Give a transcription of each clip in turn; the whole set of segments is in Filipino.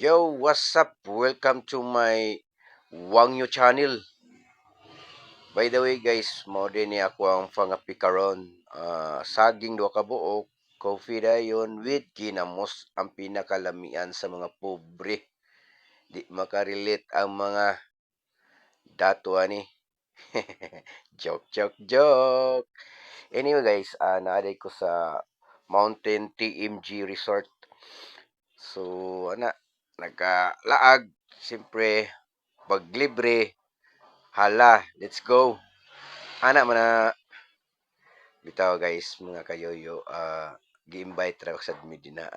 Yo, what's up? Welcome to my Wangyo channel. By the way guys, mo din ni ako ang pangapi karon. Saging duha ka buok, coffee dayon with ginamos ang pinakalamian sa mga pobre. Di makarelate ang mga dato ani. Joke. Anyway guys, naaday ko sa Mountain TMG Resort. So, nagkalaag, siyempre, pag libre, hala, let's go. Ana man na, bitaw guys, mga kayoyo, gi-invite ra sa Medina.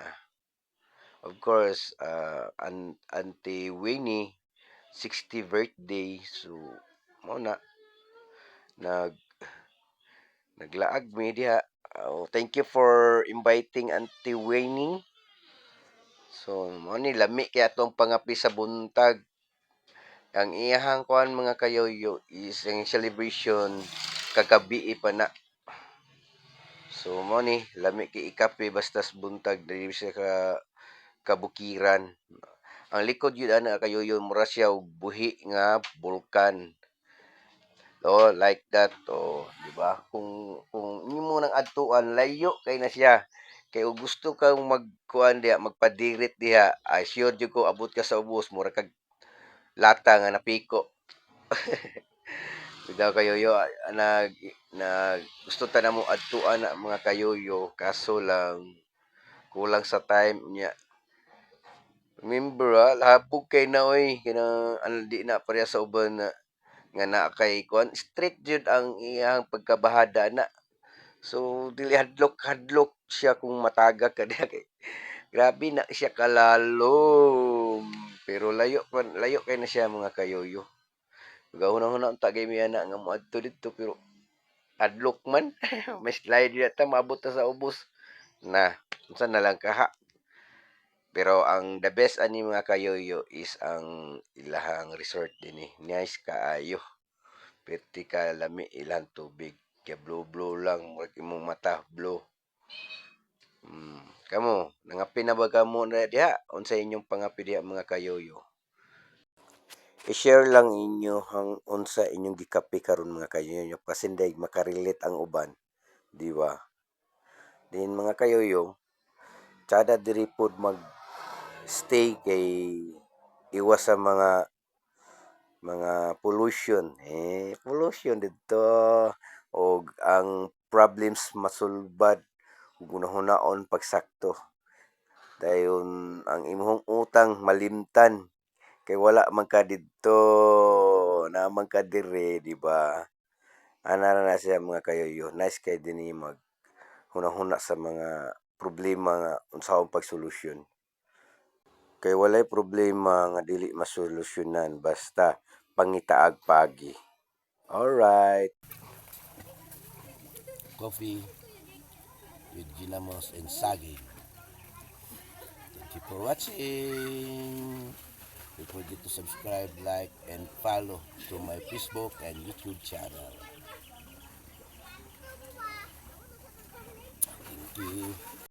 Of course, Auntie Winnie, 60th birthday, so, mo na, nag, naglaag mi diha. Thank you for inviting Auntie Winnie. So, mo ni lami kaya atong pangapi sa buntag. Ang iyahang kuan mga kayoyo is ang celebration kagabi pa na. So mo ni lami kay ikape bastas buntag diri sa kabukiran. Ang likod yun ana kayoyo mura siya og buhi nga bulkan. Oh, like that. Oh, di ba? Kung imo nang adtuan layo kay na siya. Kay ug gusto kang magkuan diha, magpadirit diha, ay sure jud ko abot ka sa ubos mura kag lata nga napiko. Bitaw kayoyo nag gusto ta namo adtuan na mga kayoyo kaso lang kulang sa time niya. Remember labog kay na oy kanang di na pareha sa uban na nga na kay kuan strict jud ang iyang pagkabahada na. So dili hadlok siya kung matagak ka diha kay grabe na siya kalalom. Pero layo kay na siya mga kayoyo. Gahuna-huna unta kay mi ana nga moadto didto pero adlok man. May slide dito maabot ta sa ubos. Na, unsa na lang kaha. Pero ang the best ani mga kayoyo is ang ilahang resort dinhi. Nice kaayo. Perti ka lami ilang tubig. Kaya blue lang. Murag imong mata blue. Kamo, nangapi na ba kamo na diha? Unsa inyong pangapi diha mga kayoyo? I-share lang inyo ang unsa inyong gikape karon mga kayoyo kasi hindi makarelate ang uban, di ba? Din mga kayoyo, tsada diri pod mag stay kay iwas sa mga pollution. Pollution dito og ang problems masulbad ug hunaon pagsakto. Dayon ang imong utang malimtan kay wala man ka didto naman ka dire, di ba? Ana na siya mga kayoyo. Nice kay dinhi mag hunahuna sa mga problema nga unsahon pagsolusyon. Kay walay problema nga dili masolusyonan basta pangitaag pagi. Alright. Coffee with ginamos and saging. Thank you for watching. Don't forget to subscribe, like, and follow to my Facebook and YouTube channel. Thank you.